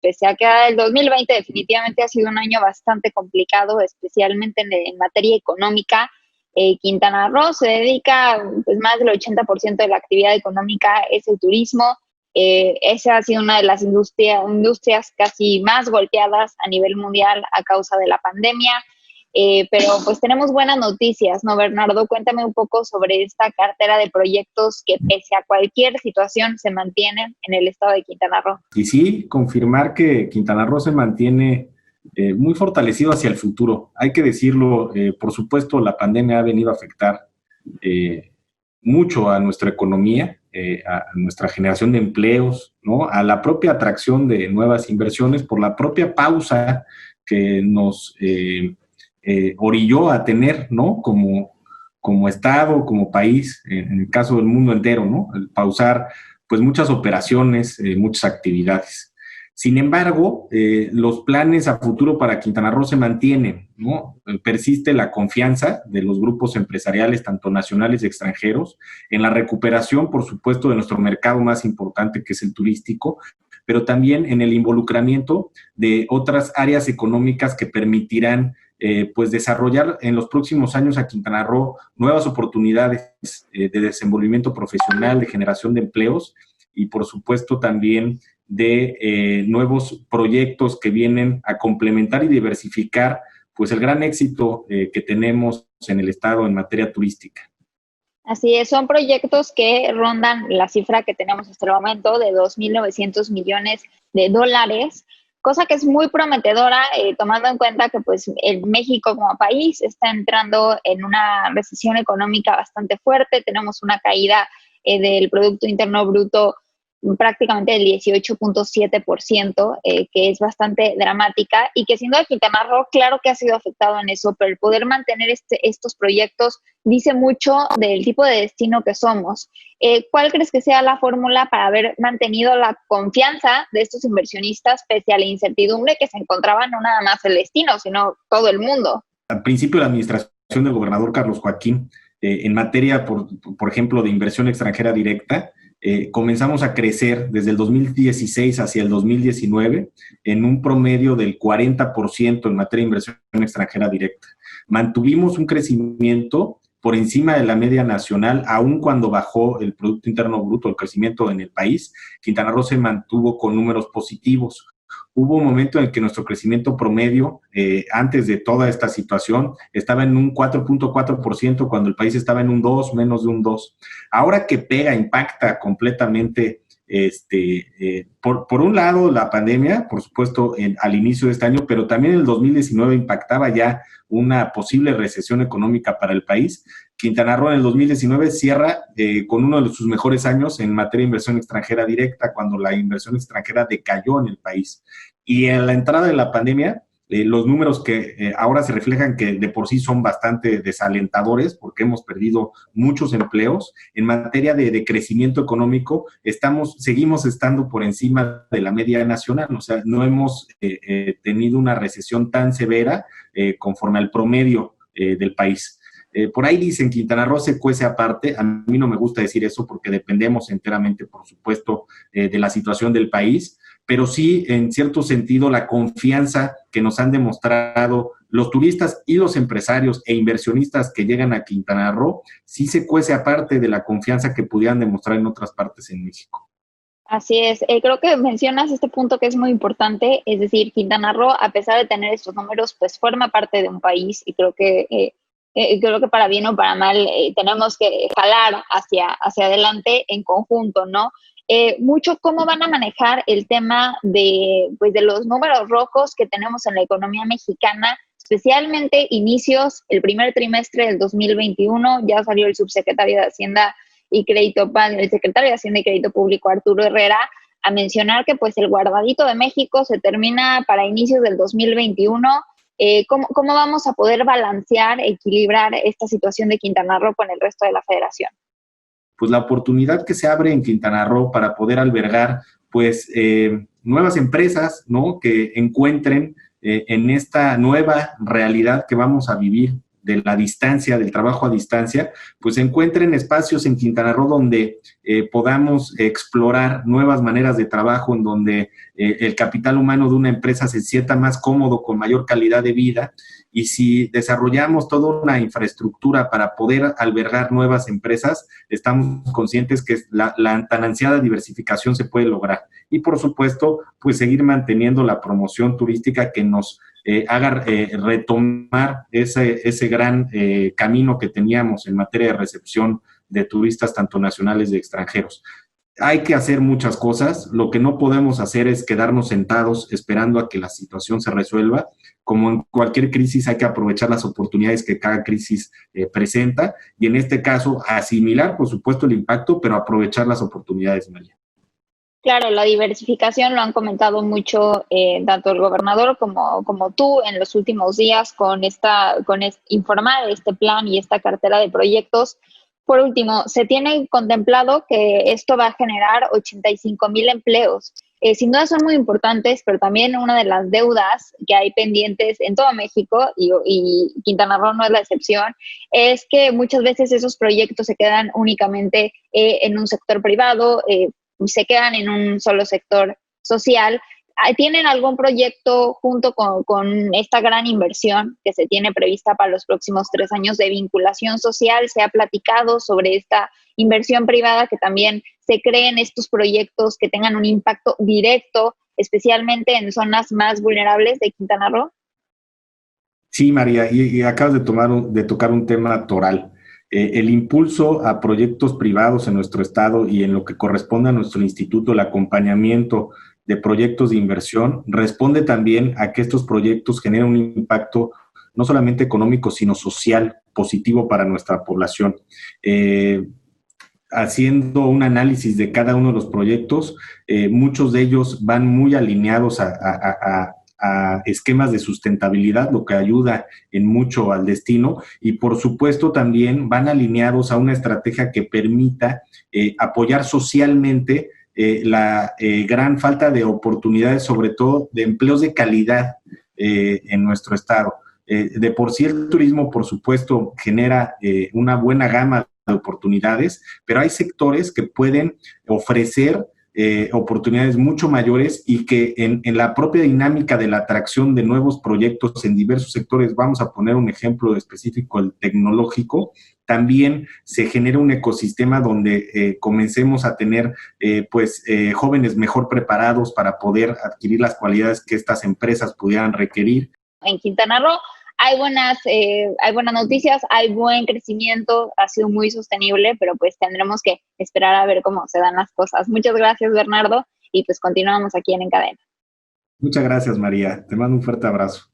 pese a que el 2020 definitivamente ha sido un año bastante complicado, especialmente en materia económica. Quintana Roo se dedica, pues más del 80% de la actividad económica es el turismo. Esa ha sido una de las industrias casi más golpeadas a nivel mundial a causa de la pandemia. Pero pues tenemos buenas noticias, ¿no, Bernardo? Cuéntame un poco sobre esta cartera de proyectos que pese a cualquier situación se mantienen en el estado de Quintana Roo. Y sí, confirmar que Quintana Roo se mantiene muy fortalecido hacia el futuro. Hay que decirlo, por supuesto, la pandemia ha venido a afectar mucho a nuestra economía, a nuestra generación de empleos, ¿no? A la propia atracción de nuevas inversiones por la propia pausa que nos orilló a tener, ¿no? Como Estado, como país, en el caso del mundo entero, ¿no? El pausar, pues, muchas operaciones, muchas actividades. Sin embargo, los planes a futuro para Quintana Roo se mantienen, ¿no? Persiste la confianza de los grupos empresariales, tanto nacionales y extranjeros, en la recuperación, por supuesto, de nuestro mercado más importante, que es el turístico, pero también en el involucramiento de otras áreas económicas que permitirán pues desarrollar en los próximos años a Quintana Roo nuevas oportunidades de desenvolvimiento profesional, de generación de empleos y por supuesto también de nuevos proyectos que vienen a complementar y diversificar pues el gran éxito que tenemos en el estado en materia turística. Así es, son proyectos que rondan la cifra que tenemos hasta el momento de 2.900 millones de dólares, cosa que es muy prometedora, tomando en cuenta que pues el México como país está entrando en una recesión económica bastante fuerte, tenemos una caída del Producto Interno Bruto prácticamente del 18.7%, que es bastante dramática y que siendo de Quintana Roo, claro que ha sido afectado en eso, pero el poder mantener estos proyectos dice mucho del tipo de destino que somos. ¿Cuál crees que sea la fórmula para haber mantenido la confianza de estos inversionistas pese a la incertidumbre que se encontraba no nada más el destino, sino todo el mundo? Al principio de la administración del gobernador Carlos Joaquín, en materia, por ejemplo, de inversión extranjera directa, comenzamos a crecer desde el 2016 hacia el 2019 en un promedio del 40% en materia de inversión extranjera directa. Mantuvimos un crecimiento por encima de la media nacional, aun cuando bajó el Producto Interno Bruto, el crecimiento en el país. Quintana Roo se mantuvo con números positivos. Hubo un momento en el que nuestro crecimiento promedio, antes de toda esta situación, estaba en un 4.4%, cuando el país estaba en un 2, menos de un 2. Ahora que impacta completamente, por un lado, la pandemia, por supuesto, al inicio de este año, pero también en el 2019 impactaba ya una posible recesión económica para el país. Quintana Roo en el 2019 cierra con uno de sus mejores años en materia de inversión extranjera directa, cuando la inversión extranjera decayó en el país. Y en la entrada de la pandemia, los números que ahora se reflejan que de por sí son bastante desalentadores porque hemos perdido muchos empleos. En materia de crecimiento económico, seguimos estando por encima de la media nacional, o sea, no hemos tenido una recesión tan severa conforme al promedio del país. Por ahí dicen Quintana Roo se cuece aparte. A mí no me gusta decir eso porque dependemos enteramente, por supuesto, de la situación del país, pero sí, en cierto sentido, la confianza que nos han demostrado los turistas y los empresarios e inversionistas que llegan a Quintana Roo, sí se cuece aparte de la confianza que pudieran demostrar en otras partes en México. Así es, creo que mencionas este punto que es muy importante, es decir, Quintana Roo, a pesar de tener estos números, pues forma parte de un país y creo que para bien o para mal tenemos que jalar hacia adelante en conjunto, ¿no? Mucho cómo van a manejar el tema pues, de los números rojos que tenemos en la economía mexicana, especialmente inicios, el primer trimestre del 2021, ya salió el subsecretario de Hacienda y Crédito, el secretario de Hacienda y Crédito Público, Arturo Herrera, a mencionar que pues el guardadito de México se termina para inicios del 2021. ¿Cómo vamos a poder balancear, equilibrar esta situación de Quintana Roo con el resto de la federación? Pues la oportunidad que se abre en Quintana Roo para poder albergar pues nuevas empresas, ¿no? Que encuentren en esta nueva realidad que vamos a vivir de la distancia, del trabajo a distancia, pues encuentren espacios en Quintana Roo donde podamos explorar nuevas maneras de trabajo, en donde el capital humano de una empresa se sienta más cómodo, con mayor calidad de vida. Y si desarrollamos toda una infraestructura para poder albergar nuevas empresas, estamos conscientes que la tan ansiada diversificación se puede lograr. Y por supuesto, pues seguir manteniendo la promoción turística que nos haga retomar ese gran camino que teníamos en materia de recepción de turistas, tanto nacionales y extranjeros. Hay que hacer muchas cosas. Lo que no podemos hacer es quedarnos sentados esperando a que la situación se resuelva. Como en cualquier crisis, hay que aprovechar las oportunidades que cada crisis presenta, y en este caso asimilar, por supuesto, el impacto, pero aprovechar las oportunidades, María. Claro, la diversificación lo han comentado mucho tanto el gobernador como tú en los últimos días con informar este plan y esta cartera de proyectos. Por último, se tiene contemplado que esto va a generar 85,000 empleos. Sin duda son muy importantes, pero también una de las deudas que hay pendientes en todo México, y Quintana Roo no es la excepción, es que muchas veces esos proyectos se quedan únicamente en un sector privado, se quedan en un solo sector social. ¿Tienen algún proyecto junto con esta gran inversión que se tiene prevista para los próximos 3 años de vinculación social? ¿Se ha platicado sobre esta inversión privada, que también se creen estos proyectos que tengan un impacto directo, especialmente en zonas más vulnerables de Quintana Roo? Sí, María, y acabas de tocar un tema toral. El impulso a proyectos privados en nuestro estado y en lo que corresponde a nuestro instituto, el acompañamiento de proyectos de inversión, responde también a que estos proyectos generen un impacto no solamente económico, sino social positivo para nuestra población. Haciendo un análisis de cada uno de los proyectos, muchos de ellos van muy alineados a esquemas de sustentabilidad, lo que ayuda en mucho al destino, y por supuesto también van alineados a una estrategia que permita apoyar socialmente la gran falta de oportunidades, sobre todo de empleos de calidad en nuestro estado. De por sí el turismo, por supuesto, genera una buena gama de oportunidades, pero hay sectores que pueden ofrecer oportunidades mucho mayores, y que en la propia dinámica de la atracción de nuevos proyectos en diversos sectores, vamos a poner un ejemplo específico, el tecnológico, también se genera un ecosistema donde comencemos a tener jóvenes mejor preparados para poder adquirir las cualidades que estas empresas pudieran requerir. En Quintana Roo hay buenas noticias, hay buen crecimiento, ha sido muy sostenible, pero pues tendremos que esperar a ver cómo se dan las cosas. Muchas gracias, Bernardo, y pues continuamos aquí en Encadena. Muchas gracias, María. Te mando un fuerte abrazo.